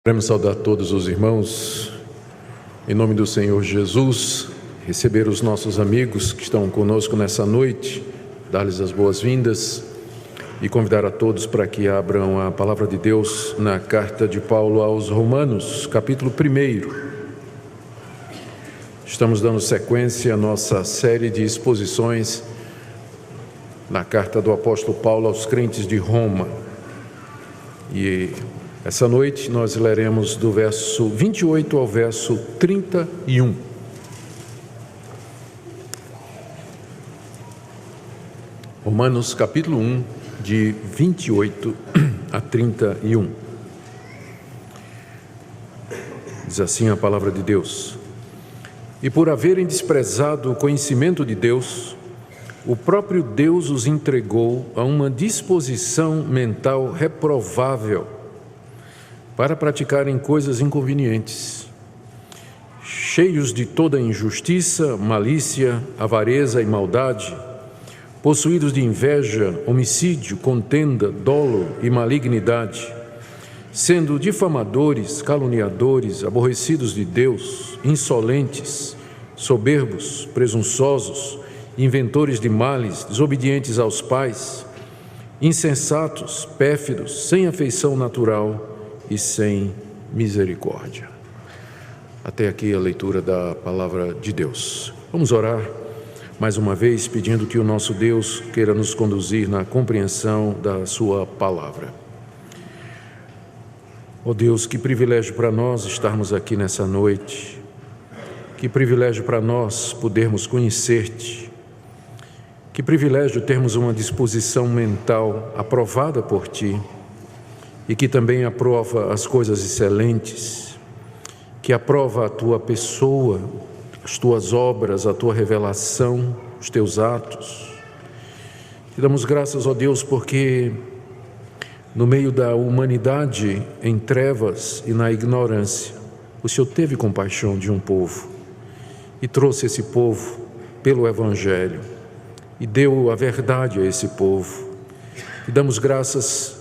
Queremos saudar todos os irmãos, em nome do Senhor Jesus, receber os nossos amigos que estão conosco nessa noite, dar-lhes as boas-vindas e convidar a todos para que abram a palavra de Deus na carta de Paulo aos Romanos, capítulo 1. Estamos dando sequência à nossa série de exposições na carta do apóstolo Paulo aos crentes de Roma. E essa noite nós leremos do verso 28 ao verso 31. Romanos capítulo 1, de 28 a 31. Diz assim a palavra de Deus: E por haverem desprezado o conhecimento de Deus, o próprio Deus os entregou a uma disposição mental reprovável, para praticarem coisas inconvenientes, cheios de toda injustiça, malícia, avareza e maldade, possuídos de inveja, homicídio, contenda, dolo e malignidade, sendo difamadores, caluniadores, aborrecidos de Deus, insolentes, soberbos, presunçosos, inventores de males, desobedientes aos pais, insensatos, pérfidos, sem afeição natural e sem misericórdia. Até aqui a leitura da palavra de Deus. Vamos orar mais uma vez, pedindo que o nosso Deus queira nos conduzir na compreensão da sua palavra. Ó Deus, que privilégio para nós estarmos aqui nessa noite, que privilégio para nós podermos conhecer-te, que privilégio termos uma disposição mental aprovada por ti, e que também aprova as coisas excelentes, que aprova a tua pessoa, as tuas obras, a tua revelação, os teus atos. Te damos graças, ó Deus, porque no meio da humanidade em trevas e na ignorância, o Senhor teve compaixão de um povo e trouxe esse povo pelo Evangelho e deu a verdade a esse povo. Te damos graças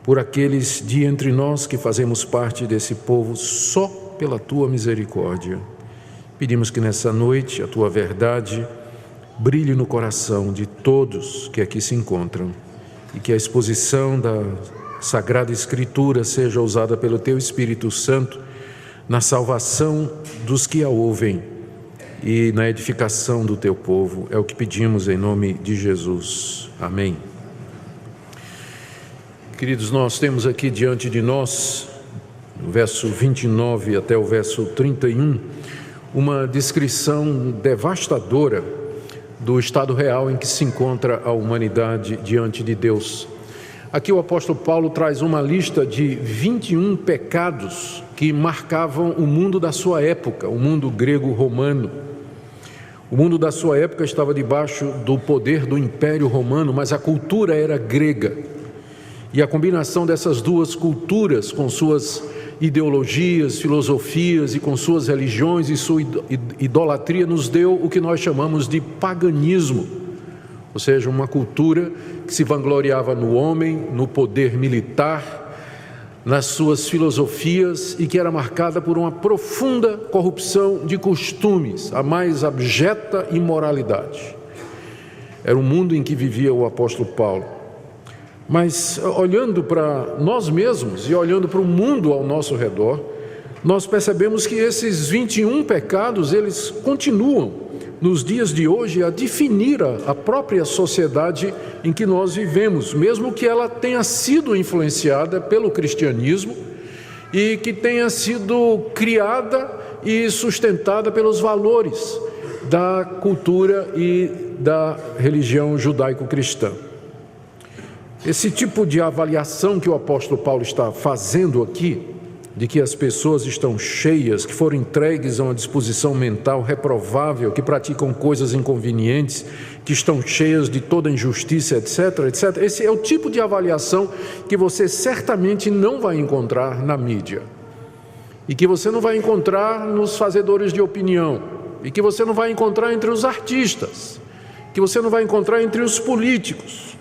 por aqueles de entre nós que fazemos parte desse povo só pela tua misericórdia. Pedimos que nessa noite a tua verdade brilhe no coração de todos que aqui se encontram e que a exposição da Sagrada Escritura seja usada pelo teu Espírito Santo na salvação dos que a ouvem e na edificação do teu povo. É o que pedimos em nome de Jesus. Amém. Queridos, nós temos aqui diante de nós, no verso 29 até o verso 31, uma descrição devastadora do estado real em que se encontra a humanidade diante de Deus. Aqui o apóstolo Paulo traz uma lista de 21 pecados que marcavam o mundo da sua época, o mundo grego-romano. O mundo da sua época estava debaixo do poder do Império Romano, mas a cultura era grega. E a combinação dessas duas culturas, com suas ideologias, filosofias e com suas religiões e sua idolatria, nos deu o que nós chamamos de paganismo, ou seja, uma cultura que se vangloriava no homem, no poder militar, nas suas filosofias e que era marcada por uma profunda corrupção de costumes, a mais abjeta imoralidade. Era o mundo em que vivia o apóstolo Paulo. Mas olhando para nós mesmos e olhando para o mundo ao nosso redor, nós percebemos que esses 21 pecados, eles continuam nos dias de hoje a definir a própria sociedade em que nós vivemos, mesmo que ela tenha sido influenciada pelo cristianismo e que tenha sido criada e sustentada pelos valores da cultura e da religião judaico-cristã. Esse tipo de avaliação que o apóstolo Paulo está fazendo aqui, de que as pessoas estão cheias, que foram entregues a uma disposição mental reprovável, que praticam coisas inconvenientes, que estão cheias de toda injustiça, etc., etc. Esse é o tipo de avaliação que você certamente não vai encontrar na mídia, e que você não vai encontrar nos fazedores de opinião, e que você não vai encontrar entre os artistas, que você não vai encontrar entre os políticos.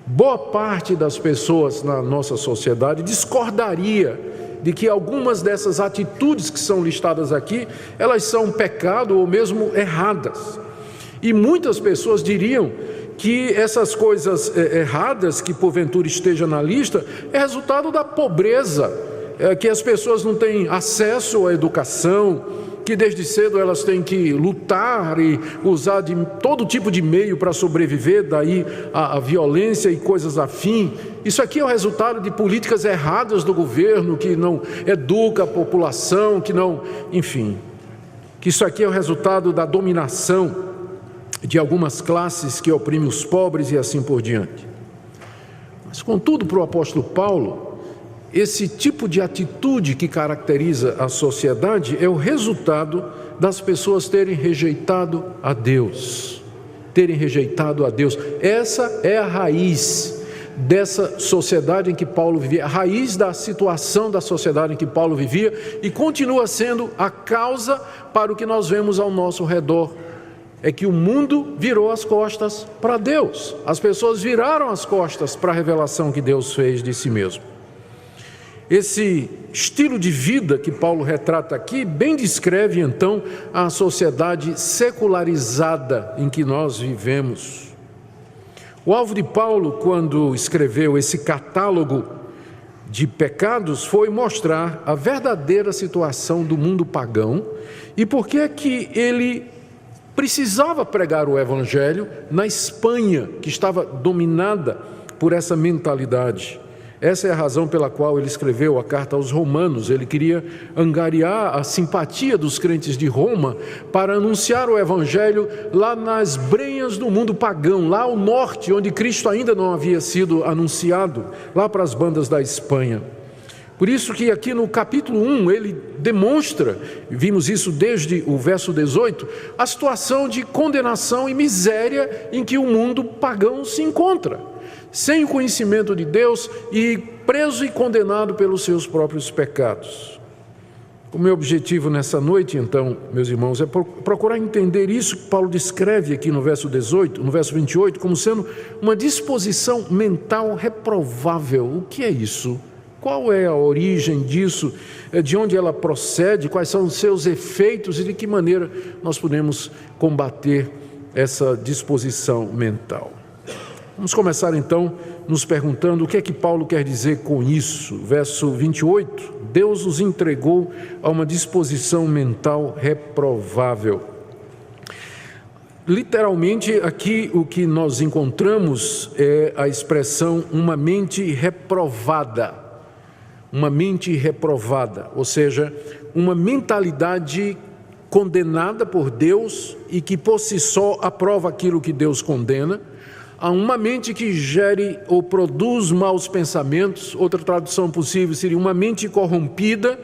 Boa parte das pessoas na nossa sociedade discordaria de que algumas dessas atitudes que são listadas aqui, elas são pecado ou mesmo erradas. E muitas pessoas diriam que essas coisas erradas que porventura esteja na lista é resultado da pobreza, que as pessoas não têm acesso à educação, que desde cedo elas têm que lutar e usar de todo tipo de meio para sobreviver, daí a violência e coisas afim. Isso aqui é o resultado de políticas erradas do governo, que não educa a população, que não, enfim, que isso aqui é o resultado da dominação de algumas classes que oprimem os pobres e assim por diante. Mas, contudo, para o apóstolo Paulo, esse tipo de atitude que caracteriza a sociedade é o resultado das pessoas terem rejeitado a Deus. Essa é a raiz dessa sociedade em que Paulo vivia, a raiz da situação da sociedade em que Paulo vivia, e continua sendo a causa para o que nós vemos ao nosso redor. É que o mundo virou as costas para Deus. As pessoas viraram as costas para a revelação que Deus fez de si mesmo. Esse estilo de vida que Paulo retrata aqui bem descreve então a sociedade secularizada em que nós vivemos. O alvo de Paulo, quando escreveu esse catálogo de pecados, foi mostrar a verdadeira situação do mundo pagão e por que é que ele precisava pregar o evangelho na Espanha, que estava dominada por essa mentalidade. Essa é a razão pela qual ele escreveu a carta aos Romanos. Ele queria angariar a simpatia dos crentes de Roma para anunciar o evangelho lá nas brenhas do mundo pagão, lá ao norte, onde Cristo ainda não havia sido anunciado, lá para as bandas da Espanha. Por isso que aqui no capítulo 1 ele demonstra, vimos isso desde o verso 18, a situação de condenação e miséria em que o mundo pagão se encontra, sem o conhecimento de Deus e preso e condenado pelos seus próprios pecados. O meu objetivo nessa noite, então, meus irmãos, é procurar entender isso que Paulo descreve aqui no verso 18, no verso 28, como sendo uma disposição mental reprovável. O que é isso? Qual é a origem disso? De onde ela procede? Quais são os seus efeitos? E de que maneira nós podemos combater essa disposição mental? Vamos começar então nos perguntando o que é que Paulo quer dizer com isso. Verso 28, Deus os entregou a uma disposição mental reprovável. Literalmente aqui o que nós encontramos é a expressão uma mente reprovada. Uma mente reprovada, ou seja, uma mentalidade condenada por Deus e que por si só aprova aquilo que Deus condena, a uma mente que gere ou produz maus pensamentos. Outra tradução possível seria uma mente corrompida.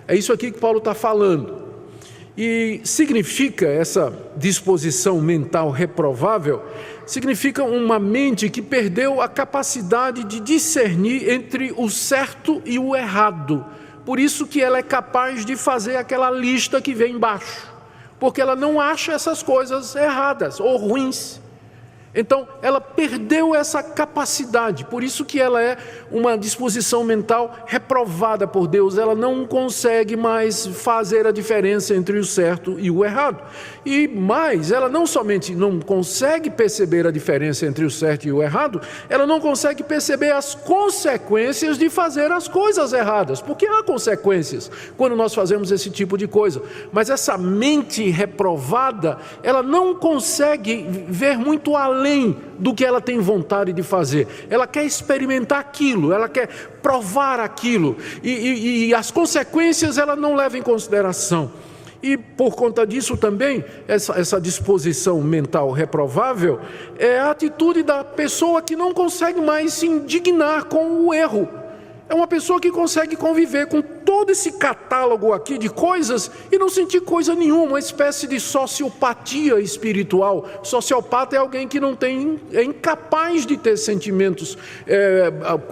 É isso aqui que Paulo está falando. E significa essa disposição mental reprovável, significa uma mente que perdeu a capacidade de discernir entre o certo e o errado. Por isso que ela é capaz de fazer aquela lista que vem embaixo, porque ela não acha essas coisas erradas ou ruins. Então, ela perdeu essa capacidade, por isso que ela é uma disposição mental reprovada por Deus. Ela não consegue mais fazer a diferença entre o certo e o errado. E mais, ela não somente não consegue perceber a diferença entre o certo e o errado, ela não consegue perceber as consequências de fazer as coisas erradas, porque há consequências quando nós fazemos esse tipo de coisa. Mas essa mente reprovada, ela não consegue ver muito além do que ela tem vontade de fazer. Ela quer experimentar aquilo, ela quer provar aquilo, e as consequências ela não leva em consideração. E por conta disso também, essa disposição mental reprovável é a atitude da pessoa que não consegue mais se indignar com o erro. É uma pessoa que consegue conviver com todo esse catálogo aqui de coisas e não sentir coisa nenhuma, uma espécie de sociopatia espiritual. Sociopata é alguém que não tem, é incapaz de ter sentimentos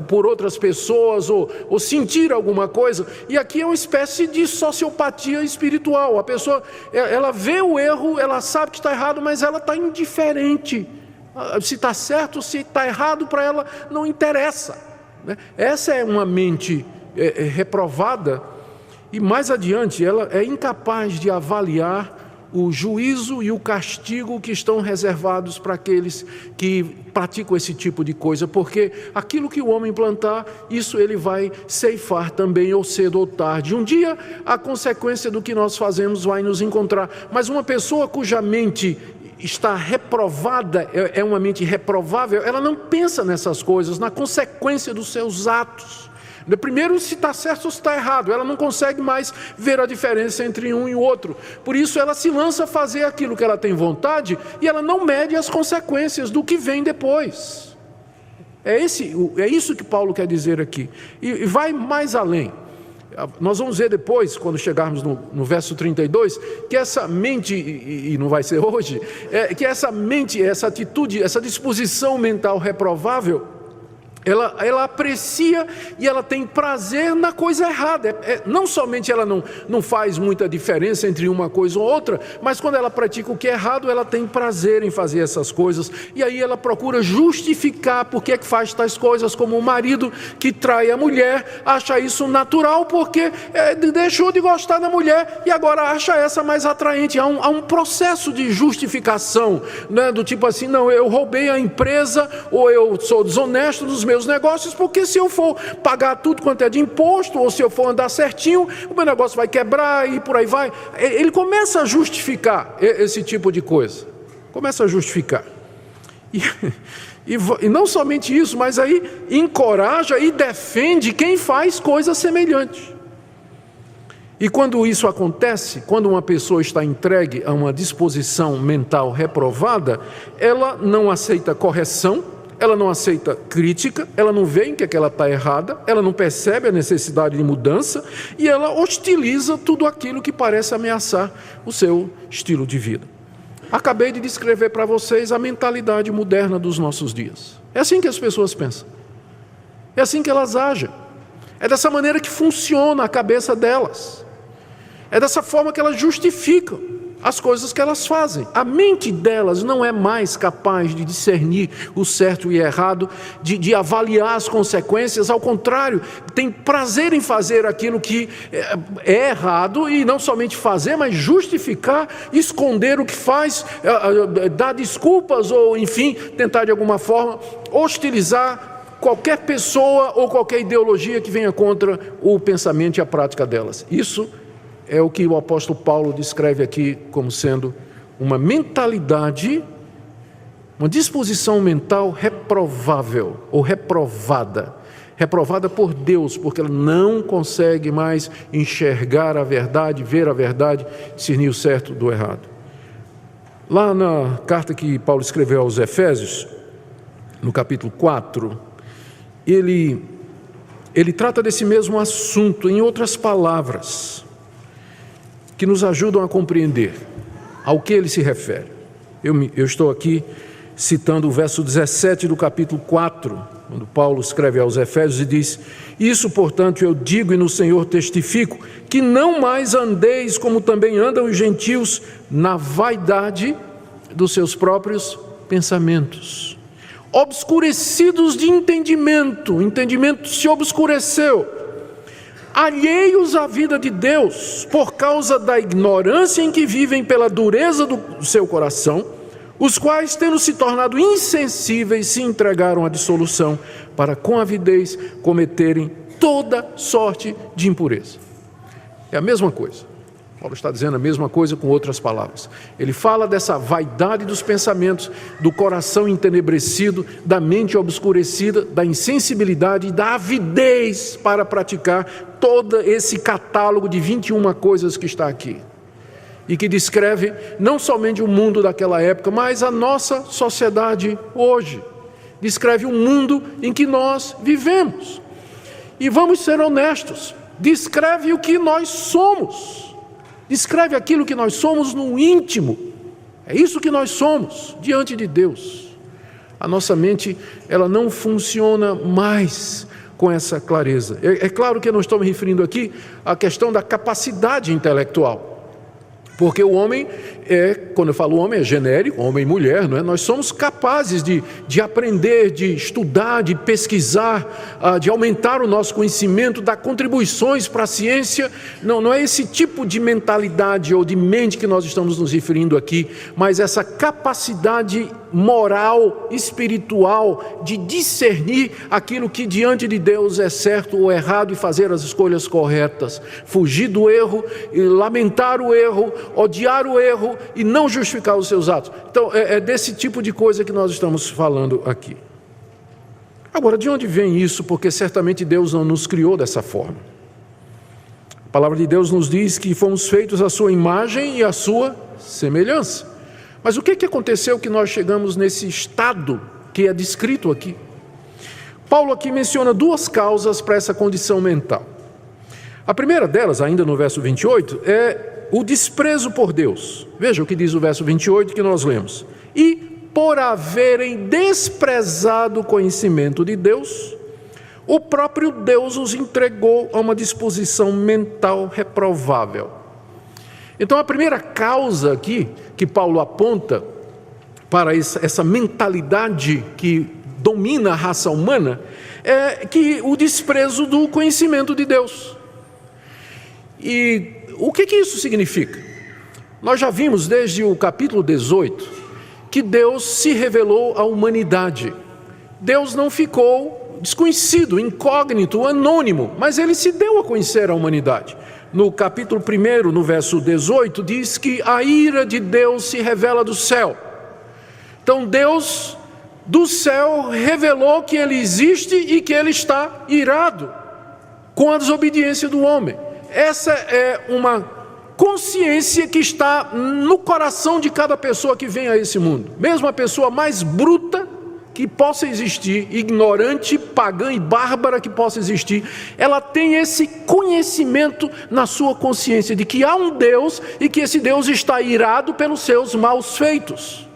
por outras pessoas ou sentir alguma coisa. E aqui é uma espécie de sociopatia espiritual. A pessoa, ela vê o erro, ela sabe que está errado, mas ela está indiferente. Se está certo, se está errado, para ela não interessa. Essa é uma mente reprovada, e mais adiante ela é incapaz de avaliar o juízo e o castigo que estão reservados para aqueles que praticam esse tipo de coisa, porque aquilo que o homem plantar, isso ele vai ceifar também, ou cedo ou tarde. Um dia a consequência do que nós fazemos vai nos encontrar, mas uma pessoa cuja mente está reprovada, é uma mente reprovável, ela não pensa nessas coisas, na consequência dos seus atos. Primeiro, se está certo ou se está errado, ela não consegue mais ver a diferença entre um e o outro. Por isso ela se lança a fazer aquilo que ela tem vontade e ela não mede as consequências do que vem depois. É isso que Paulo quer dizer aqui. E vai mais além. Nós vamos ver depois, quando chegarmos no verso 32, que essa mente, e não vai ser hoje, que essa mente, essa atitude, essa disposição mental reprovável, ela aprecia e ela tem prazer na coisa errada. Não somente ela não faz muita diferença entre uma coisa ou outra, mas quando ela pratica o que é errado, ela tem prazer em fazer essas coisas. E aí ela procura justificar por que faz tais coisas, como o marido que trai a mulher, acha isso natural porque deixou de gostar da mulher e agora acha essa mais atraente. Há um processo de justificação, né? Do tipo assim, não, eu roubei a empresa ou eu sou desonesto nos meus negócios, porque se eu for pagar tudo quanto é de imposto, ou se eu for andar certinho, o meu negócio vai quebrar e por aí vai. Ele começa a justificar esse tipo de coisa. Começa a justificar. E não somente isso, mas aí encoraja e defende quem faz coisa semelhante. E quando isso acontece, quando uma pessoa está entregue a uma disposição mental reprovada, ela não aceita correção, ela não aceita crítica, ela não vê em que ela está errada, ela não percebe a necessidade de mudança e ela hostiliza tudo aquilo que parece ameaçar o seu estilo de vida. Acabei de descrever para vocês a mentalidade moderna dos nossos dias. É assim que as pessoas pensam. É assim que elas agem. É dessa maneira que funciona a cabeça delas. É dessa forma que elas justificam as coisas que elas fazem. A mente delas não é mais capaz de discernir o certo e errado, de avaliar as consequências. Ao contrário, tem prazer em fazer aquilo que é errado, e não somente fazer, mas justificar, esconder o que faz, dar desculpas ou, enfim, tentar de alguma forma hostilizar qualquer pessoa ou qualquer ideologia que venha contra o pensamento e a prática delas. Isso é o que o apóstolo Paulo descreve aqui como sendo uma mentalidade, uma disposição mental reprovável ou reprovada. Reprovada por Deus, porque ela não consegue mais enxergar a verdade, ver a verdade, discernir o certo do errado. Lá na carta que Paulo escreveu aos Efésios, no capítulo 4, ele trata desse mesmo assunto em outras palavras, que nos ajudam a compreender ao que ele se refere. Eu estou aqui citando o verso 17 do capítulo 4, quando Paulo escreve aos Efésios e diz: isso, portanto, eu digo e no Senhor testifico, que não mais andeis como também andam os gentios, na vaidade dos seus próprios pensamentos, obscurecidos de entendimento, o entendimento se obscureceu, alheios à vida de Deus, por causa da ignorância em que vivem pela dureza do seu coração, os quais, tendo se tornado insensíveis, se entregaram à dissolução, para com avidez cometerem toda sorte de impureza. É a mesma coisa. Paulo está dizendo a mesma coisa com outras palavras. Ele fala dessa vaidade dos pensamentos, do coração entenebrecido, da mente obscurecida, da insensibilidade e da avidez para praticar todo esse catálogo de 21 coisas que está aqui. E que descreve não somente o mundo daquela época, mas a nossa sociedade hoje. Descreve o mundo em que nós vivemos. E vamos ser honestos, descreve o que nós somos. Descreve aquilo que nós somos no íntimo. É isso que nós somos diante de Deus. A nossa mente, ela não funciona mais com essa clareza. É claro que eu não estou me referindo aqui à questão da capacidade intelectual. Porque o homem quando eu falo homem, é genérico, homem e mulher, não é? Nós somos capazes de aprender, de estudar, de pesquisar, de aumentar o nosso conhecimento, dar contribuições para a ciência. Não é esse tipo de mentalidade ou de mente que nós estamos nos referindo aqui, mas essa capacidade moral, espiritual, de discernir aquilo que diante de Deus é certo ou errado e fazer as escolhas corretas, fugir do erro, e lamentar o erro, odiar o erro e não justificar os seus atos. Então é desse tipo de coisa que nós estamos falando aqui. Agora, de onde vem isso? Porque certamente Deus não nos criou dessa forma. A palavra de Deus nos diz que fomos feitos à sua imagem e à sua semelhança. Mas o que aconteceu que nós chegamos nesse estado que é descrito aqui? Paulo aqui menciona duas causas para essa condição mental. A primeira delas, ainda no verso 28, é o desprezo por Deus. Veja o que diz o verso 28 que nós lemos. E por haverem desprezado o conhecimento de Deus, o próprio Deus os entregou a uma disposição mental reprovável. Então a primeira causa aqui que Paulo aponta para essa mentalidade que domina a raça humana é que o desprezo do conhecimento de Deus. E o que isso significa? Nós já vimos desde o capítulo 18 que Deus se revelou à humanidade. Deus não ficou desconhecido, incógnito, anônimo, mas Ele se deu a conhecer à humanidade. No capítulo 1, no verso 18, diz que a ira de Deus se revela do céu. Então Deus do céu revelou que Ele existe e que Ele está irado com a desobediência do homem. Essa é uma consciência que está no coração de cada pessoa que vem a esse mundo. Mesmo a pessoa mais bruta que possa existir, ignorante, pagã e bárbara que possa existir, ela tem esse conhecimento na sua consciência de que há um Deus e que esse Deus está irado pelos seus maus feitos.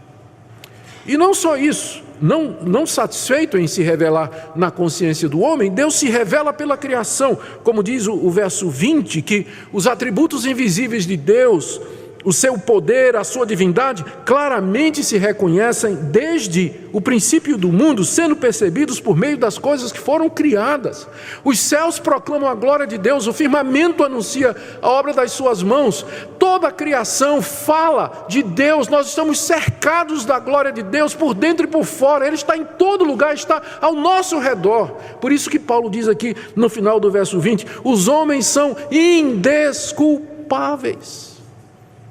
E não só isso. Não satisfeito em se revelar na consciência do homem, Deus se revela pela criação, como diz o verso 20, que os atributos invisíveis de Deus, o seu poder, a sua divindade, claramente se reconhecem desde o princípio do mundo, sendo percebidos por meio das coisas que foram criadas. Os céus proclamam a glória de Deus, o firmamento anuncia a obra das suas mãos, toda a criação fala de Deus, nós estamos cercados da glória de Deus por dentro e por fora, Ele está em todo lugar, está ao nosso redor. Por isso que Paulo diz aqui no final do verso 20, os homens são indesculpáveis.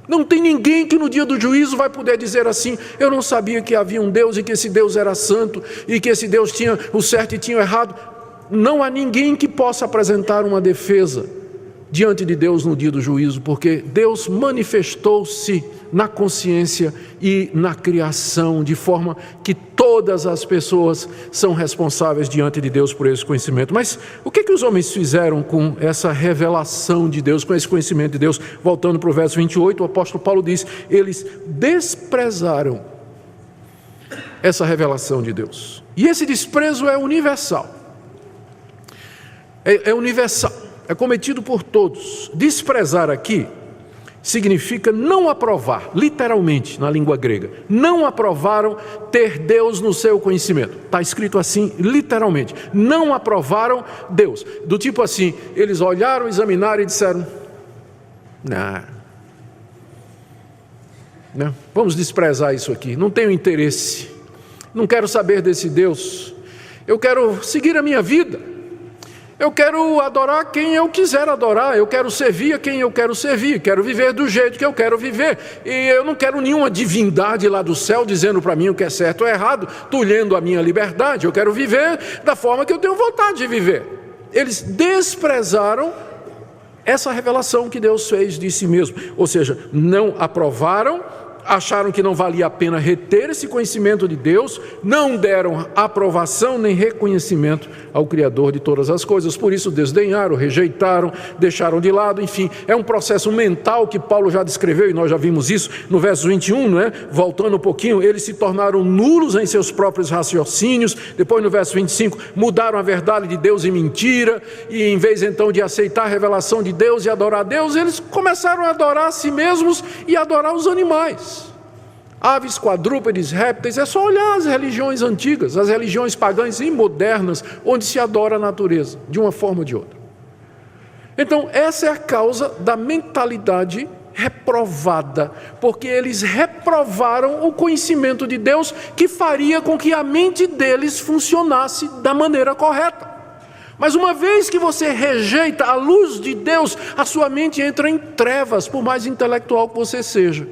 Não tem ninguém que no dia do juízo vai poder dizer assim, eu não sabia que havia um Deus e que esse Deus era santo e que esse Deus tinha o certo e tinha o errado. Não há ninguém que possa apresentar uma defesa diante de Deus no dia do juízo, porque Deus manifestou-se na consciência e na criação, de forma que todas as pessoas são responsáveis diante de Deus por esse conhecimento. Mas o que os homens fizeram com essa revelação de Deus, com esse conhecimento de Deus? Voltando para o verso 28, o apóstolo Paulo diz, eles desprezaram essa revelação de Deus. E esse desprezo é universal. É universal, é cometido por todos. Desprezar aqui significa não aprovar, literalmente na língua grega. Não aprovaram ter Deus no seu conhecimento. Está escrito assim, literalmente. Não aprovaram Deus. Do tipo assim, eles olharam, examinaram e disseram, não, vamos desprezar isso aqui, não tenho interesse, não quero saber desse Deus, eu quero seguir a minha vida. Eu quero adorar quem eu quiser adorar, eu quero servir a quem eu quero servir, quero viver do jeito que eu quero viver. E eu não quero nenhuma divindade lá do céu dizendo para mim o que é certo ou errado, tolhendo a minha liberdade. Eu quero viver da forma que eu tenho vontade de viver. Eles desprezaram essa revelação que Deus fez de si mesmo. Ou seja, não aprovaram acharam que não valia a pena reter esse conhecimento de Deus, não deram aprovação nem reconhecimento ao Criador de todas as coisas, por isso desdenharam, rejeitaram, deixaram de lado, enfim, é um processo mental que Paulo já descreveu e nós já vimos isso no verso 21, não é? Voltando um pouquinho, eles se tornaram nulos em seus próprios raciocínios, depois no verso 25, mudaram a verdade de Deus em mentira, e em vez então de aceitar a revelação de Deus e adorar a Deus, eles começaram a adorar a si mesmos e adorar os animais. Aves, quadrúpedes, répteis, é só olhar as religiões antigas, as religiões pagãs e modernas, onde se adora a natureza, de uma forma ou de outra. Então, essa é a causa da mentalidade reprovada, porque eles reprovaram o conhecimento de Deus que faria com que a mente deles funcionasse da maneira correta. Mas uma vez que você rejeita a luz de Deus, a sua mente entra em trevas, por mais intelectual que você seja.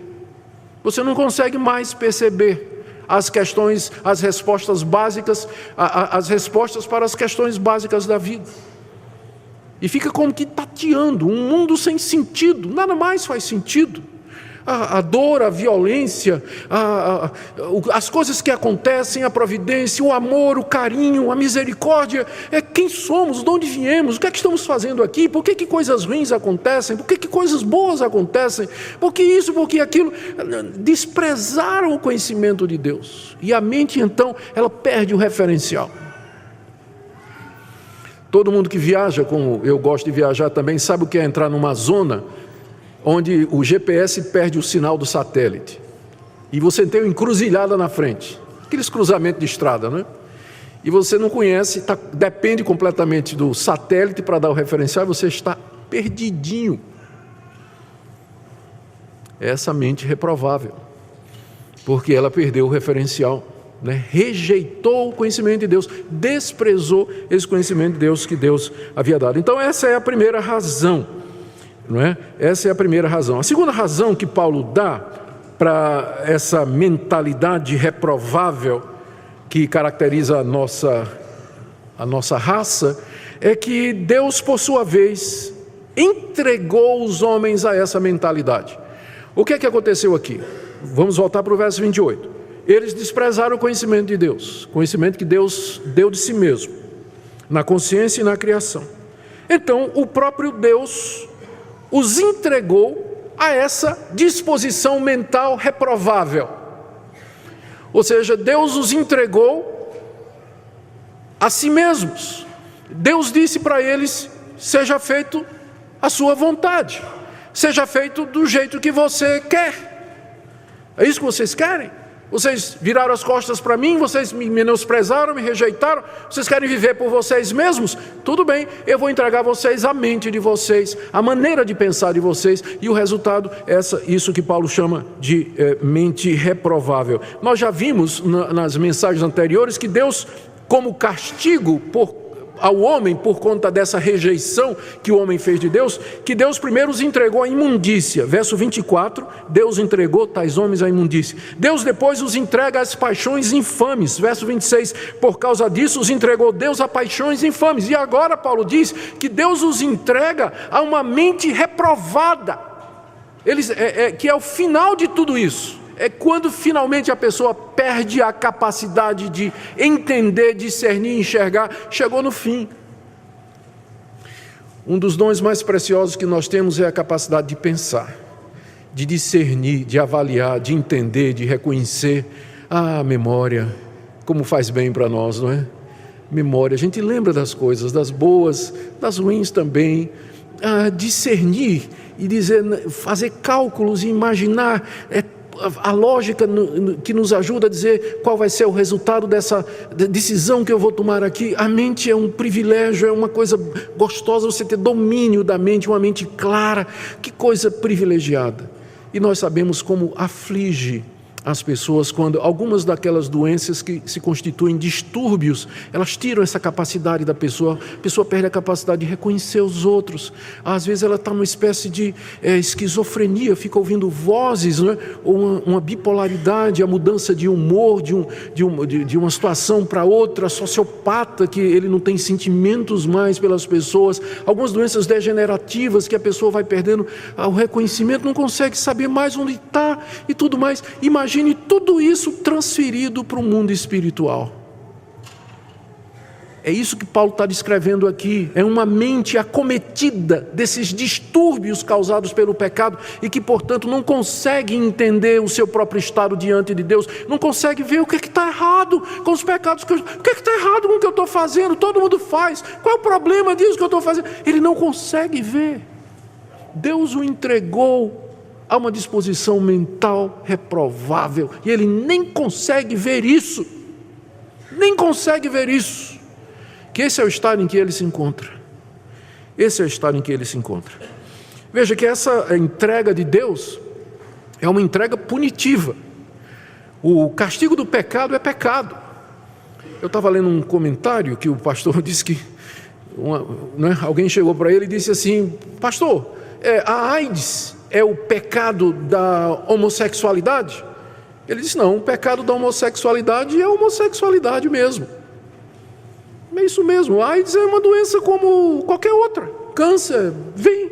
Você não consegue mais perceber as questões, as respostas básicas, as respostas para as questões básicas da vida. E fica como que tateando, um mundo sem sentido, nada mais faz sentido. A dor, a violência, as coisas que acontecem, a providência, o amor, o carinho, a misericórdia, é quem somos, de onde viemos, o que é que estamos fazendo aqui, por que coisas ruins acontecem, por que coisas boas acontecem, por que isso, por que aquilo. Desprezaram o conhecimento de Deus, e a mente então, ela perde o referencial. Todo mundo que viaja, como eu gosto de viajar também, sabe o que é entrar numa zona onde o GPS perde o sinal do satélite, e você tem uma encruzilhada na frente, aqueles cruzamentos de estrada, né? E você não conhece, depende completamente do satélite para dar o referencial, e você está perdidinho. Essa mente reprovável, porque ela perdeu o referencial, né? Rejeitou o conhecimento de Deus, desprezou esse conhecimento de Deus que Deus havia dado. Então essa é a primeira razão. Não é? Essa é a primeira razão. A segunda razão que Paulo dá para essa mentalidade reprovável que caracteriza a nossa raça é que Deus, por sua vez, entregou os homens a essa mentalidade. O que é que aconteceu aqui? Vamos voltar para o verso 28. Eles desprezaram o conhecimento de Deus, conhecimento que Deus deu de si mesmo, na consciência e na criação. Então, o próprio Deus os entregou a essa disposição mental reprovável. Ou seja, Deus os entregou a si mesmos. Deus disse para eles: seja feito a sua vontade, seja feito do jeito que você quer. É isso que vocês querem? Vocês viraram as costas para mim, vocês me menosprezaram, me rejeitaram, vocês querem viver por vocês mesmos? Tudo bem, eu vou entregar a vocês a mente de vocês, a maneira de pensar de vocês, e o resultado é isso que Paulo chama de mente reprovável. Nós já vimos nas mensagens anteriores que Deus, como castigo ao homem por conta dessa rejeição que o homem fez de Deus, que Deus primeiro os entregou à imundícia. Verso 24, Deus entregou tais homens à imundícia. Deus depois os entrega às paixões infames. Verso 26, por causa disso os entregou Deus a paixões infames. E agora Paulo diz que Deus os entrega a uma mente reprovada. Que é o final de tudo isso. É quando finalmente a pessoa perde a capacidade de entender, discernir, enxergar, chegou no fim. Um dos dons mais preciosos que nós temos é a capacidade de pensar, de discernir, de avaliar, de entender, de reconhecer. A memória, como faz bem para nós, não é? Memória, a gente lembra das coisas, das boas, das ruins também. Discernir e fazer cálculos e imaginar a lógica que nos ajuda a dizer qual vai ser o resultado dessa decisão que eu vou tomar aqui. A mente é um privilégio, é uma coisa gostosa você ter domínio da mente, uma mente clara, que coisa privilegiada. E nós sabemos como aflige as pessoas quando algumas daquelas doenças que se constituem distúrbios, elas tiram essa capacidade da pessoa, a pessoa perde a capacidade de reconhecer os outros. Às vezes ela está numa espécie de esquizofrenia, fica ouvindo vozes, não é? Ou uma bipolaridade, a mudança de humor de uma situação para outra, sociopata, que ele não tem sentimentos mais pelas pessoas, algumas doenças degenerativas que a pessoa vai perdendo o reconhecimento, não consegue saber mais onde está e tudo mais. Imagine tudo isso transferido para o mundo espiritual. É isso que Paulo está descrevendo aqui. É uma mente acometida desses distúrbios causados pelo pecado e que, portanto, não consegue entender o seu próprio estado diante de Deus, não consegue ver o que está errado com os pecados, o que está errado com o que eu estou fazendo, todo mundo faz, qual é o problema disso que eu estou fazendo? Ele não consegue ver. Deus o entregou a uma disposição mental reprovável, e ele nem consegue ver isso, que esse é o estado em que ele se encontra, Veja que essa entrega de Deus é uma entrega punitiva. O castigo do pecado é pecado. Eu estava lendo um comentário que o pastor disse que alguém chegou para ele e disse assim: pastor, a AIDS é o pecado da homossexualidade? Ele disse: não, o pecado da homossexualidade é a homossexualidade mesmo. É isso mesmo, a AIDS é uma doença como qualquer outra, câncer, vem,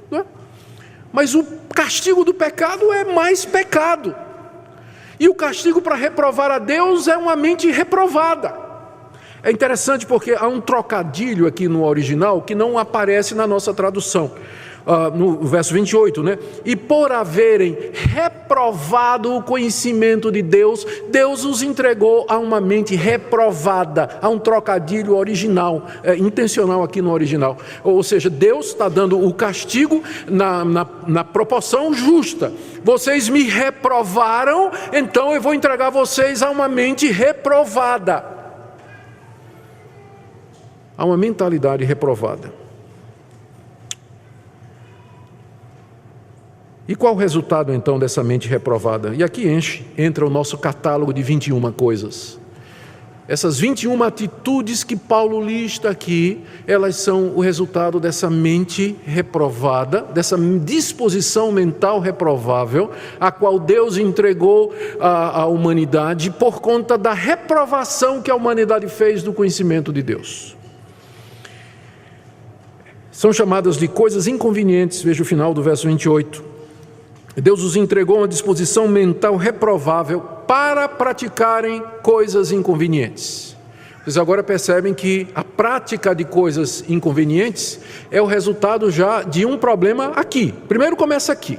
não é? Mas o castigo do pecado é mais pecado, e o castigo para reprovar a Deus é uma mente reprovada. É interessante porque há um trocadilho aqui no original que não aparece na nossa tradução. No verso 28, né? E por haverem reprovado o conhecimento de Deus, Deus os entregou a uma mente reprovada. Há um trocadilho original, intencional aqui no original. Ou seja, Deus está dando o castigo na proporção justa. Vocês me reprovaram, então eu vou entregar vocês a uma mente reprovada, a uma mentalidade reprovada. E qual o resultado então dessa mente reprovada? E aqui entra o nosso catálogo de 21 coisas. Essas 21 atitudes que Paulo lista aqui, elas são o resultado dessa mente reprovada, dessa disposição mental reprovável, a qual Deus entregou à humanidade por conta da reprovação que a humanidade fez do conhecimento de Deus. São chamadas de coisas inconvenientes, veja o final do verso 28. Deus os entregou uma disposição mental reprovável para praticarem coisas inconvenientes. Vocês agora percebem que a prática de coisas inconvenientes é o resultado já de um problema aqui. Primeiro começa aqui,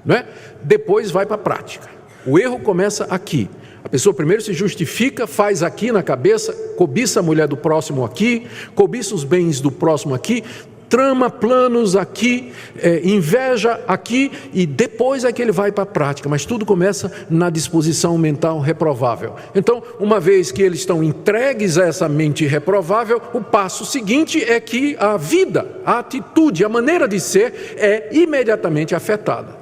não é? Depois vai para a prática. O erro começa aqui. A pessoa primeiro se justifica, faz aqui na cabeça, cobiça a mulher do próximo aqui, cobiça os bens do próximo aqui, trama planos aqui, inveja aqui, e depois é que ele vai para a prática, mas tudo começa na disposição mental reprovável. Então, uma vez que eles estão entregues a essa mente reprovável, o passo seguinte é que a vida, a atitude, a maneira de ser é imediatamente afetada.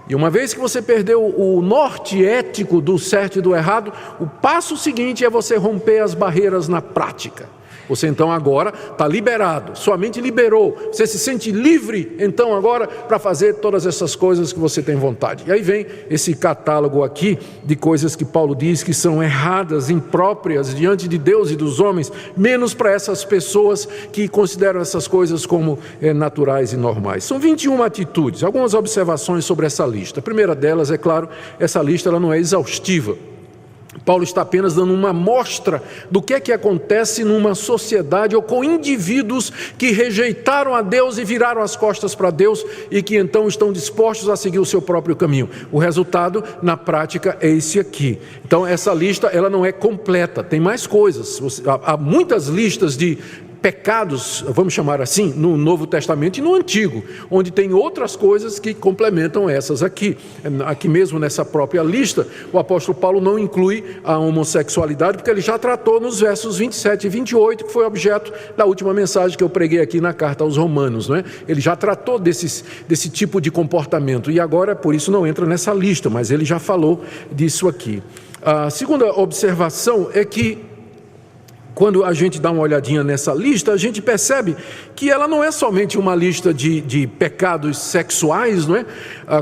E uma vez que você perdeu o norte ético do certo e do errado, o passo seguinte é você romper as barreiras na prática. Você então agora está liberado, sua mente liberou, você se sente livre então agora para fazer todas essas coisas que você tem vontade. E aí vem esse catálogo aqui de coisas que Paulo diz que são erradas, impróprias diante de Deus e dos homens, menos para essas pessoas que consideram essas coisas como naturais e normais. São 21 atitudes, algumas observações sobre essa lista. A primeira delas, é claro, essa lista ela não é exaustiva. Paulo está apenas dando uma amostra do que é que acontece numa sociedade ou com indivíduos que rejeitaram a Deus e viraram as costas para Deus e que então estão dispostos a seguir o seu próprio caminho. O resultado, na prática, é esse aqui. Então, essa lista ela não é completa, tem mais coisas. Há muitas listas de pecados, vamos chamar assim, no Novo Testamento e no Antigo, onde tem outras coisas que complementam essas aqui. Aqui mesmo nessa própria lista, o apóstolo Paulo não inclui a homossexualidade, porque ele já tratou nos versos 27 e 28, que foi objeto da última mensagem que eu preguei aqui na carta aos Romanos, não é? Ele já tratou desse tipo de comportamento, e agora por isso não entra nessa lista, mas ele já falou disso aqui. A segunda observação é que quando a gente dá uma olhadinha nessa lista, a gente percebe que ela não é somente uma lista de pecados sexuais, não é?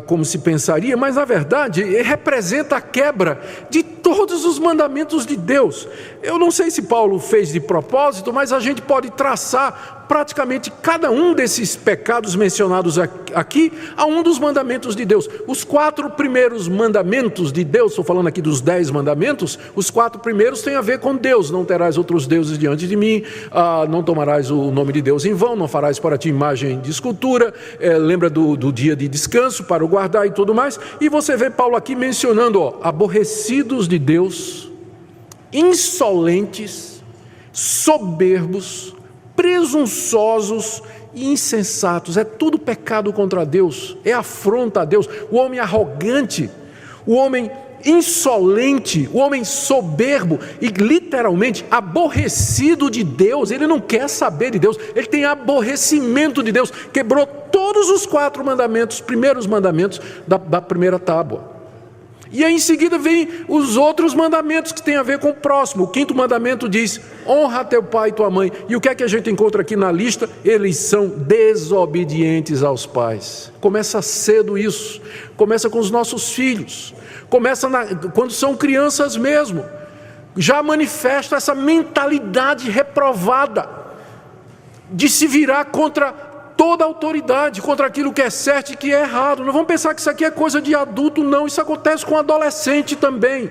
Como se pensaria, mas na verdade representa a quebra de todos os mandamentos de Deus. Eu não sei se Paulo fez de propósito, mas a gente pode traçar praticamente cada um desses pecados mencionados aqui a um dos mandamentos de Deus. Os 4 primeiros mandamentos de Deus, estou falando aqui dos 10 mandamentos, os 4 primeiros têm a ver com Deus. Não terás outros deuses diante de mim, não tomarás o nome de Deus em vão, não farás para ti imagem de escultura, lembra do dia de descanso para o guardar e tudo mais. E você vê Paulo aqui mencionando, aborrecidos de Deus, insolentes, soberbos, presunçosos e insensatos. É tudo pecado contra Deus, é afronta a Deus. O homem arrogante, o homem insolente, o homem soberbo e literalmente aborrecido de Deus, ele não quer saber de Deus, ele tem aborrecimento de Deus, quebrou todos os 4 mandamentos, primeiros mandamentos da primeira tábua. E aí em seguida vem os outros mandamentos que têm a ver com o próximo. O 5º mandamento diz: honra teu pai e tua mãe. E o que é que a gente encontra aqui na lista? Eles são desobedientes aos pais. Começa cedo isso, começa com os nossos filhos, começa quando são crianças mesmo. Já manifesta essa mentalidade reprovada de se virar contra toda a autoridade, contra aquilo que é certo e que é errado. Não vamos pensar que isso aqui é coisa de adulto, não. Isso acontece com adolescente também,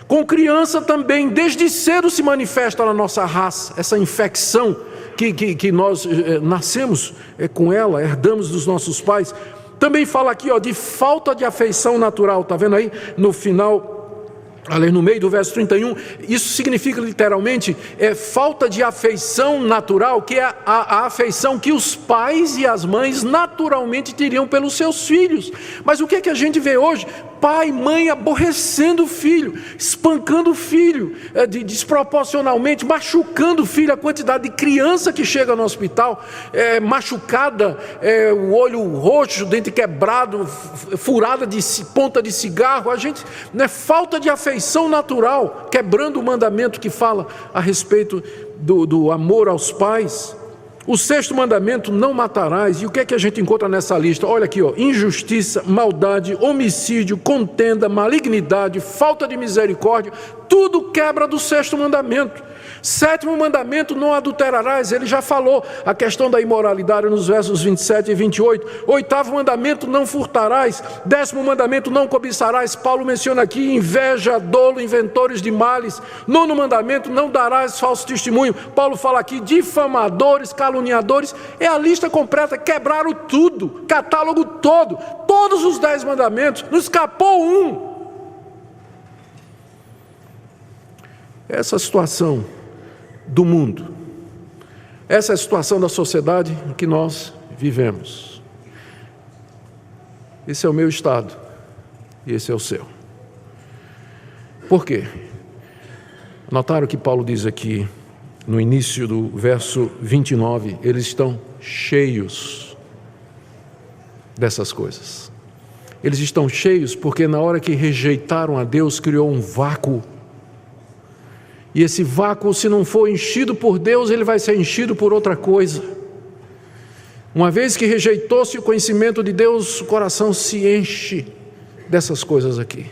com criança também. Desde cedo se manifesta na nossa raça essa infecção que nós nascemos com ela, herdamos dos nossos pais. Também fala aqui de falta de afeição natural. Está vendo aí no final, ali no meio do verso 31, isso significa literalmente falta de afeição natural, que é a afeição que os pais e as mães naturalmente teriam pelos seus filhos. Mas o que é que a gente vê hoje? Pai e mãe aborrecendo o filho, espancando o filho, desproporcionalmente, machucando o filho. A quantidade de criança que chega no hospital, machucada, o olho roxo, dente quebrado, furada de ponta de cigarro. A gente, falta de afeição natural, quebrando o mandamento que fala a respeito do amor aos pais. O 6º mandamento, não matarás. E o que é que a gente encontra nessa lista? Olha aqui, injustiça, maldade, homicídio, contenda, malignidade, falta de misericórdia, tudo quebra do 6º mandamento. 7º mandamento, não adulterarás. Ele já falou a questão da imoralidade nos versos 27 e 28. 8º mandamento, não furtarás. 10º mandamento, não cobiçarás. Paulo menciona aqui inveja, dolo, inventores de males. 9º mandamento, não darás falso testemunho. Paulo fala aqui difamadores, caluniadores. É a lista completa, quebraram tudo, catálogo todo, todos os 10 mandamentos, não escapou um. Essa situação do mundo, essa é a situação da sociedade em que nós vivemos. Esse é o meu estado e esse é o seu. Por quê? Notaram que Paulo diz aqui no início do verso 29, eles estão cheios dessas coisas. Eles estão cheios porque na hora que rejeitaram a Deus, criou um vácuo. E esse vácuo, se não for enchido por Deus, ele vai ser enchido por outra coisa. Uma vez que rejeitou-se o conhecimento de Deus, o coração se enche dessas coisas aqui.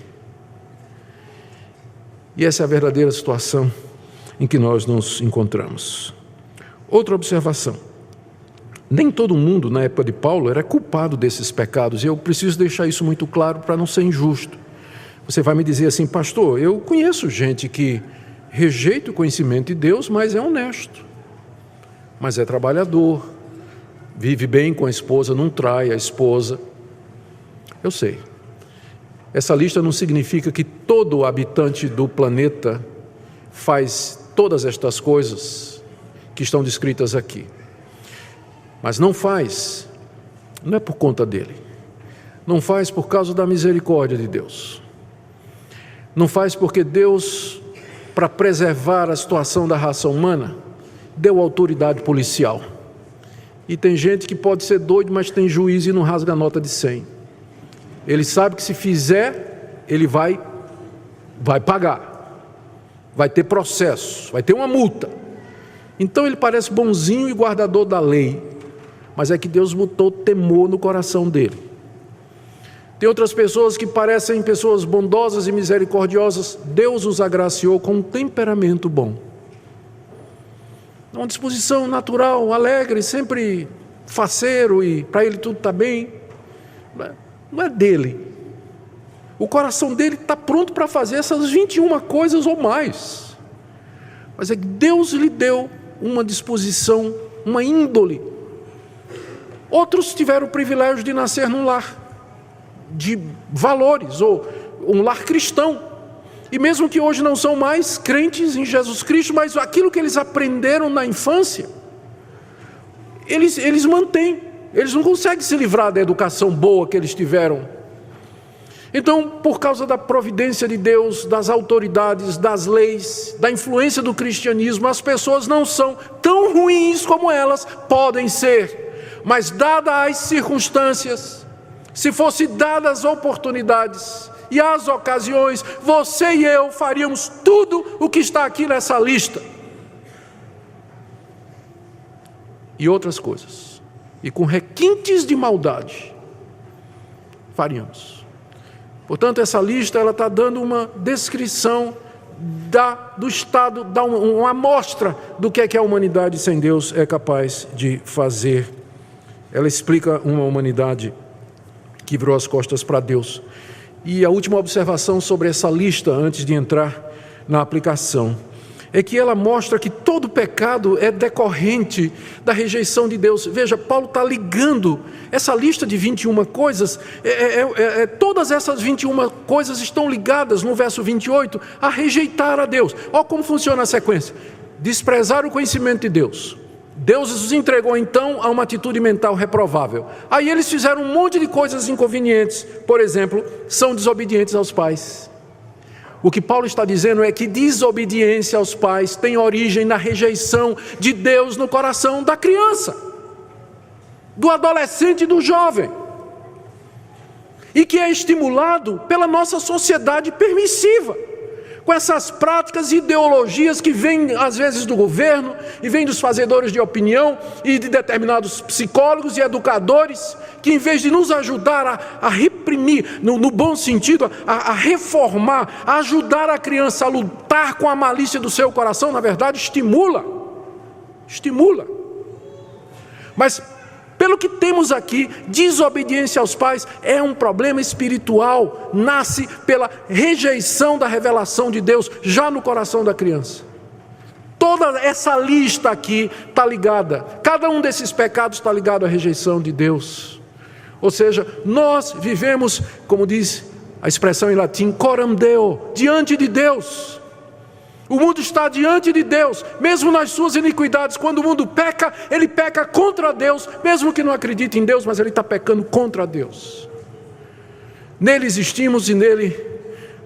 E essa é a verdadeira situação em que nós nos encontramos. Outra observação. Nem todo mundo, na época de Paulo, era culpado desses pecados. E eu preciso deixar isso muito claro para não ser injusto. Você vai me dizer assim: pastor, eu conheço gente que rejeita o conhecimento de Deus, mas é honesto, mas é trabalhador, vive bem com a esposa, não trai a esposa. Eu sei. Essa lista não significa que todo habitante do planeta faz todas estas coisas que estão descritas aqui. Mas não faz, não é por conta dele. Não faz por causa da misericórdia de Deus. Não faz porque Deus, para preservar a situação da raça humana, deu autoridade policial. E tem gente que pode ser doido, mas tem juízo e não rasga a nota de 100. Ele sabe que se fizer, ele vai pagar. Vai ter processo, vai ter uma multa. Então ele parece bonzinho e guardador da lei, mas é que Deus botou temor no coração dele. Tem outras pessoas que parecem pessoas bondosas e misericordiosas, Deus os agraciou com um temperamento bom. Uma disposição natural, alegre, sempre faceiro e para ele tudo está bem. Não é dele. O coração dele está pronto para fazer essas 21 coisas ou mais. Mas é que Deus lhe deu uma disposição, uma índole. Outros tiveram o privilégio de nascer num lar de valores, ou um lar cristão. E mesmo que hoje não são mais crentes em Jesus Cristo, mas aquilo que eles aprenderam na infância, eles mantêm. Eles não conseguem se livrar da educação boa que eles tiveram. Então, por causa da providência de Deus, das autoridades, das leis, da influência do cristianismo, as pessoas não são tão ruins como elas podem ser. Mas dadas as circunstâncias, se fossem dadas as oportunidades e as ocasiões, você e eu faríamos tudo o que está aqui nessa lista. E outras coisas. E com requintes de maldade, faríamos. Portanto, essa lista ela está dando uma descrição do estado, dá uma amostra do que é que a humanidade sem Deus é capaz de fazer. Ela explica uma humanidade que virou as costas para Deus. E a última observação sobre essa lista, antes de entrar na aplicação, é que ela mostra que todo pecado é decorrente da rejeição de Deus. Veja, Paulo está ligando essa lista de 21 coisas, todas essas 21 coisas estão ligadas no verso 28 a rejeitar a Deus. Olha como funciona a sequência: desprezar o conhecimento de Deus. Deus os entregou então a uma atitude mental reprovável. Aí eles fizeram um monte de coisas inconvenientes. Por exemplo, são desobedientes aos pais. O que Paulo está dizendo é que desobediência aos pais tem origem na rejeição de Deus no coração da criança, do adolescente e do jovem, e que é estimulado pela nossa sociedade permissiva, com essas práticas e ideologias que vêm às vezes do governo e vêm dos fazedores de opinião e de determinados psicólogos e educadores, que em vez de nos ajudar a reprimir, no bom sentido, a reformar, a ajudar a criança a lutar com a malícia do seu coração, na verdade estimula. Mas pelo que temos aqui, desobediência aos pais é um problema espiritual, nasce pela rejeição da revelação de Deus já no coração da criança. Toda essa lista aqui está ligada, cada um desses pecados está ligado à rejeição de Deus. Ou seja, nós vivemos, como diz a expressão em latim, coram Deo, diante de Deus. O mundo está diante de Deus, mesmo nas suas iniquidades. Quando o mundo peca, ele peca contra Deus, mesmo que não acredite em Deus, mas ele está pecando contra Deus. Nele existimos e nele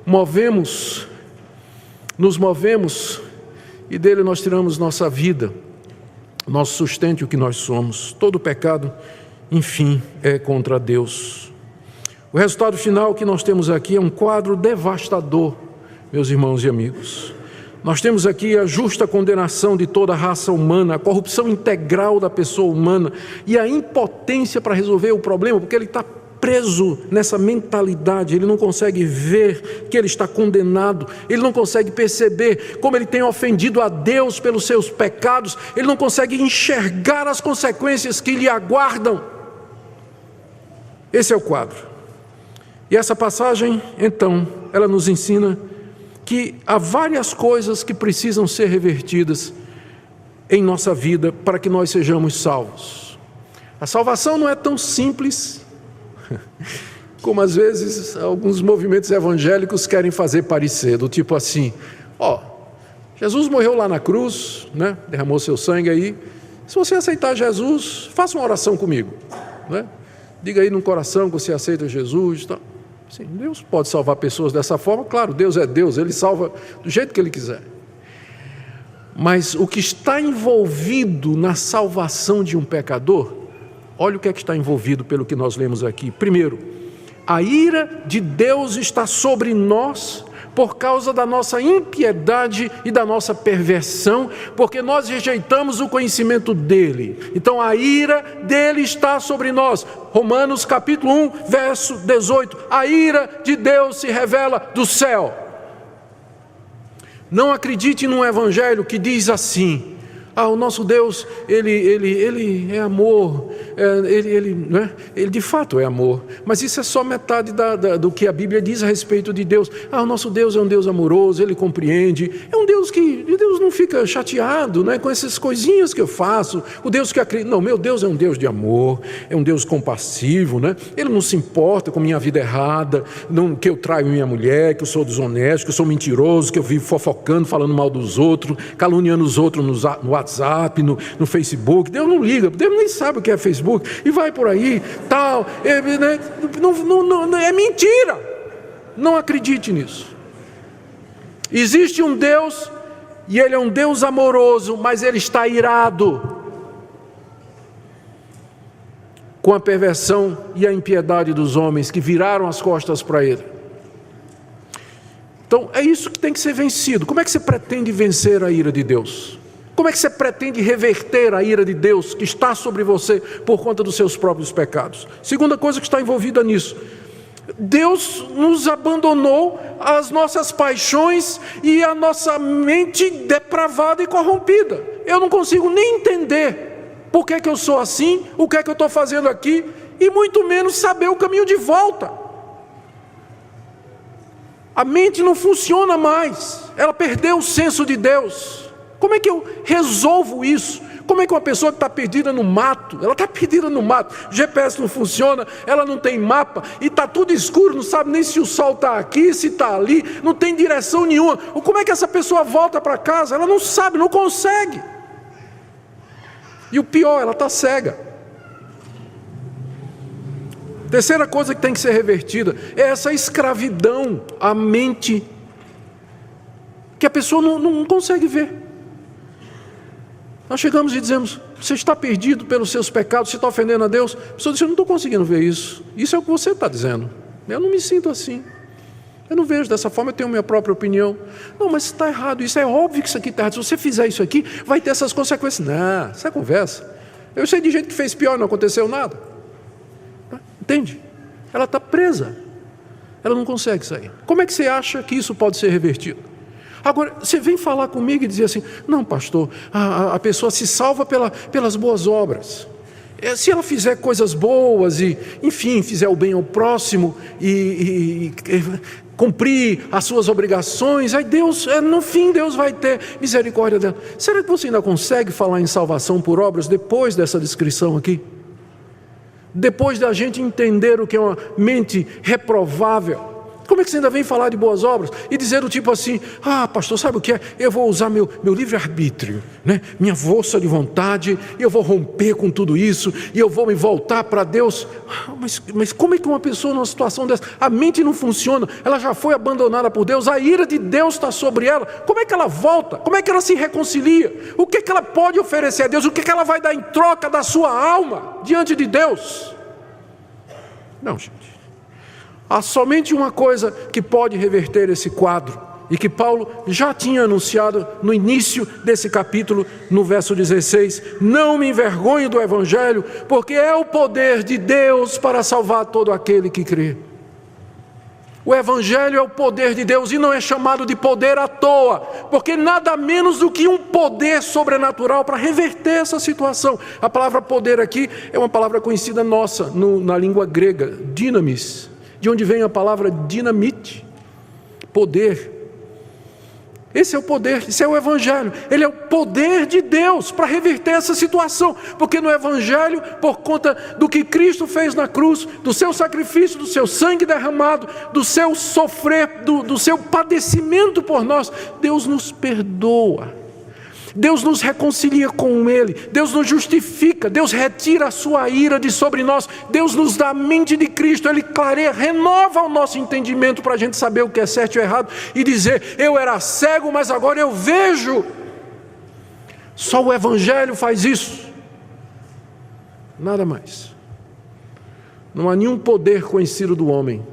nos movemos, e dele nós tiramos nossa vida, nosso sustento e o que nós somos. Todo pecado, enfim, é contra Deus. O resultado final que nós temos aqui é um quadro devastador, meus irmãos e amigos. Nós temos aqui a justa condenação de toda a raça humana, a corrupção integral da pessoa humana e a impotência para resolver o problema, porque ele está preso nessa mentalidade, ele não consegue ver que ele está condenado, ele não consegue perceber como ele tem ofendido a Deus pelos seus pecados, ele não consegue enxergar as consequências que lhe aguardam. Esse é o quadro. E essa passagem, então, ela nos ensina que há várias coisas que precisam ser revertidas em nossa vida para que nós sejamos salvos. A salvação não é tão simples como às vezes alguns movimentos evangélicos querem fazer parecer, do tipo assim: Jesus morreu lá na cruz, né? Derramou seu sangue aí. Se você aceitar Jesus, faça uma oração comigo, né? Diga aí no coração que você aceita Jesus. Tá? Sim, Deus pode salvar pessoas dessa forma. Claro, Deus é Deus, Ele salva do jeito que Ele quiser. Mas o que está envolvido na salvação de um pecador, olha o que é que está envolvido pelo que nós lemos aqui. Primeiro, a ira de Deus está sobre nós por causa da nossa impiedade e da nossa perversão, porque nós rejeitamos o conhecimento dele. Então a ira dele está sobre nós. Romanos capítulo 1, verso 18. A ira de Deus se revela do céu. Não acredite num evangelho que diz assim: o nosso Deus, ele é amor, ele de fato é amor, mas isso é só metade do que a Bíblia diz a respeito de Deus. O nosso Deus é um Deus amoroso, Ele compreende, é um Deus que Deus não fica chateado, né, com essas coisinhas que eu faço, o Deus que acredita, não, meu Deus é um Deus de amor, é um Deus compassivo, né? Ele não se importa com minha vida errada, que eu traio minha mulher, que eu sou desonesto, que eu sou mentiroso, que eu vivo fofocando, falando mal dos outros, caluniando os outros no WhatsApp, no Facebook. Deus não liga, Deus nem sabe o que é Facebook, e vai por aí, tal, é mentira. Não acredite nisso. Existe um Deus, e Ele é um Deus amoroso, mas Ele está irado com a perversão e a impiedade dos homens que viraram as costas para Ele. Então é isso que tem que ser vencido. Como é que você pretende vencer a ira de Deus? Como é que você pretende reverter a ira de Deus que está sobre você por conta dos seus próprios pecados? Segunda coisa que está envolvida nisso: Deus nos abandonou às nossas paixões e à nossa mente depravada e corrompida. Eu não consigo nem entender por que eu sou assim, o que é que eu estou fazendo aqui, e muito menos saber o caminho de volta. A mente não funciona mais, ela perdeu o senso de Deus. Como é que eu resolvo isso? Como é que uma pessoa que está perdida no mato, ela está perdida no mato, o GPS não funciona, ela não tem mapa, e está tudo escuro, não sabe nem se o sol está aqui, se está ali, não tem direção nenhuma. Como é que essa pessoa volta para casa? Ela não sabe, não consegue. E o pior, ela está cega. Terceira coisa que tem que ser revertida é essa escravidão à mente, que a pessoa não consegue ver. Nós chegamos e dizemos: você está perdido pelos seus pecados, você está ofendendo a Deus. A pessoa diz: eu não estou conseguindo ver isso. Isso é o que você está dizendo. Eu não me sinto assim. Eu não vejo dessa forma, eu tenho minha própria opinião. Não, mas está errado, isso é óbvio que isso aqui está errado. Se você fizer isso aqui, vai ter essas consequências. Não, essa é conversa. Eu sei de gente que fez pior e não aconteceu nada. Entende? Ela está presa. Ela não consegue sair. Como é que você acha que isso pode ser revertido? Agora, você vem falar comigo e dizer assim: não, pastor, a pessoa se salva pelas boas obras. Se ela fizer coisas boas e, enfim, fizer o bem ao próximo e cumprir as suas obrigações, aí Deus, no fim, Deus vai ter misericórdia dela. Será que você ainda consegue falar em salvação por obras depois dessa descrição aqui? Depois da gente entender o que é uma mente reprovável? Como é que você ainda vem falar de boas obras e dizer do tipo assim: pastor, sabe o que é? Eu vou usar meu livre-arbítrio, né? Minha força de vontade, e eu vou romper com tudo isso, e eu vou me voltar para Deus. Mas como é que uma pessoa numa situação dessa, a mente não funciona, ela já foi abandonada por Deus, a ira de Deus está sobre ela, como é que ela volta? Como é que ela se reconcilia? O que é que ela pode oferecer a Deus? O que é que ela vai dar em troca da sua alma diante de Deus? Não, gente. Há somente uma coisa que pode reverter esse quadro, e que Paulo já tinha anunciado no início desse capítulo, no verso 16: não me envergonhe do Evangelho, porque é o poder de Deus para salvar todo aquele que crê. O Evangelho é o poder de Deus, e não é chamado de poder à toa, porque nada menos do que um poder sobrenatural para reverter essa situação. A palavra poder aqui é uma palavra conhecida nossa, na língua grega, dinamis, de onde vem a palavra dinamite, poder. Esse é o poder, esse é o Evangelho. Ele é o poder de Deus para reverter essa situação. Porque no Evangelho, por conta do que Cristo fez na cruz, do seu sacrifício, do seu sangue derramado, do seu sofrer, do seu padecimento por nós, Deus nos perdoa. Deus nos reconcilia com Ele, Deus nos justifica, Deus retira a sua ira de sobre nós, Deus nos dá a mente de Cristo, Ele clareia, renova o nosso entendimento para a gente saber o que é certo e errado e dizer: eu era cego, mas agora eu vejo. Só o Evangelho faz isso, nada mais. Não há nenhum poder conhecido do homem,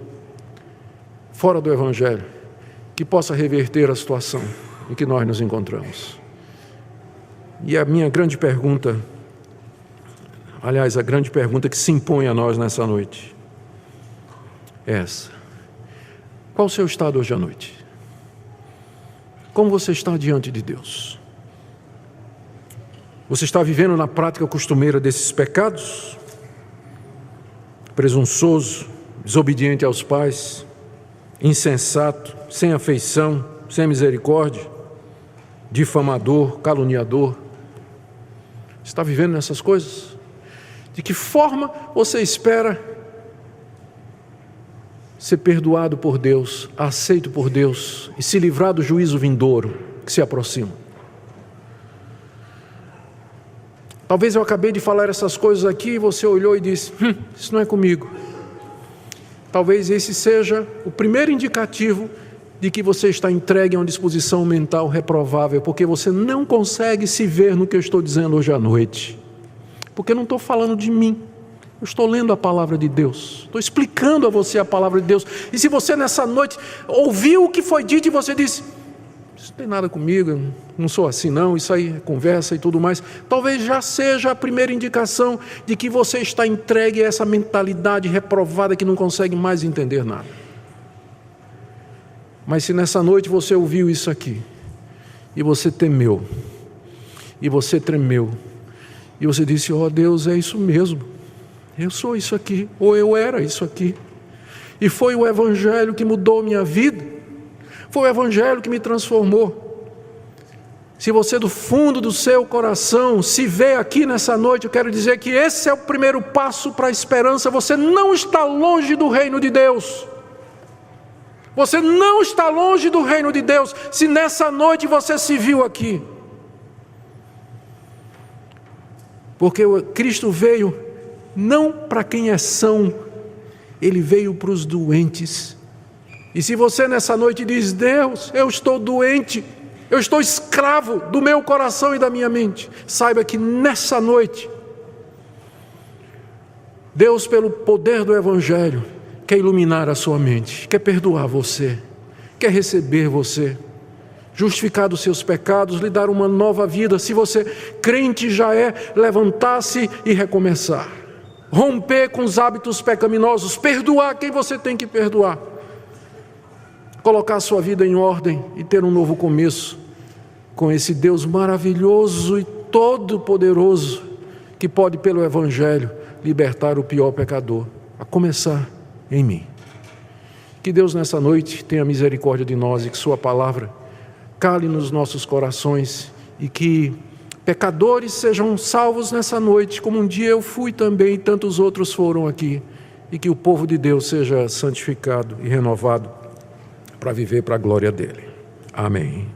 fora do Evangelho, que possa reverter a situação em que nós nos encontramos. E a minha grande pergunta, aliás, a grande pergunta que se impõe a nós nessa noite, é essa: qual o seu estado hoje à noite? Como você está diante de Deus? Você está vivendo na prática costumeira desses pecados? Presunçoso, desobediente aos pais, insensato, sem afeição, sem misericórdia, difamador, caluniador? Está vivendo nessas coisas? De que forma você espera ser perdoado por Deus, aceito por Deus e se livrar do juízo vindouro que se aproxima? Talvez eu acabei de falar essas coisas aqui e você olhou e disse: isso não é comigo. Talvez esse seja o primeiro indicativo de que você está entregue a uma disposição mental reprovável, porque você não consegue se ver no que eu estou dizendo hoje à noite. Porque eu não estou falando de mim, eu estou lendo a palavra de Deus, estou explicando a você a palavra de Deus. E se você nessa noite ouviu o que foi dito e você disse: isso não tem nada comigo, eu não sou assim não, isso aí é conversa e tudo mais, talvez já seja a primeira indicação de que você está entregue a essa mentalidade reprovada que não consegue mais entender nada. Mas se nessa noite você ouviu isso aqui, e você temeu, e você tremeu, e você disse: ó Deus, é isso mesmo, eu sou isso aqui, ou eu era isso aqui, e foi o Evangelho que mudou minha vida, foi o Evangelho que me transformou. Se você do fundo do seu coração se vê aqui nessa noite, eu quero dizer que esse é o primeiro passo para a esperança. Você não está longe do reino de Deus. Você não está longe do reino de Deus, se nessa noite você se viu aqui. Porque Cristo veio não para quem é são, Ele veio para os doentes. E se você nessa noite diz: Deus, eu estou doente, eu estou escravo do meu coração e da minha mente, saiba que nessa noite, Deus, pelo poder do Evangelho, quer iluminar a sua mente, quer perdoar você, quer receber você, justificar dos seus pecados, lhe dar uma nova vida. Se você crente já é, levantar-se e recomeçar, romper com os hábitos pecaminosos, perdoar quem você tem que perdoar, colocar a sua vida em ordem e ter um novo começo com esse Deus maravilhoso e todo-poderoso que pode, pelo Evangelho, libertar o pior pecador, a começar em mim. Que Deus nessa noite tenha misericórdia de nós e que sua palavra cale nos nossos corações e que pecadores sejam salvos nessa noite, como um dia eu fui também e tantos outros foram aqui, e que o povo de Deus seja santificado e renovado para viver para a glória dele. Amém.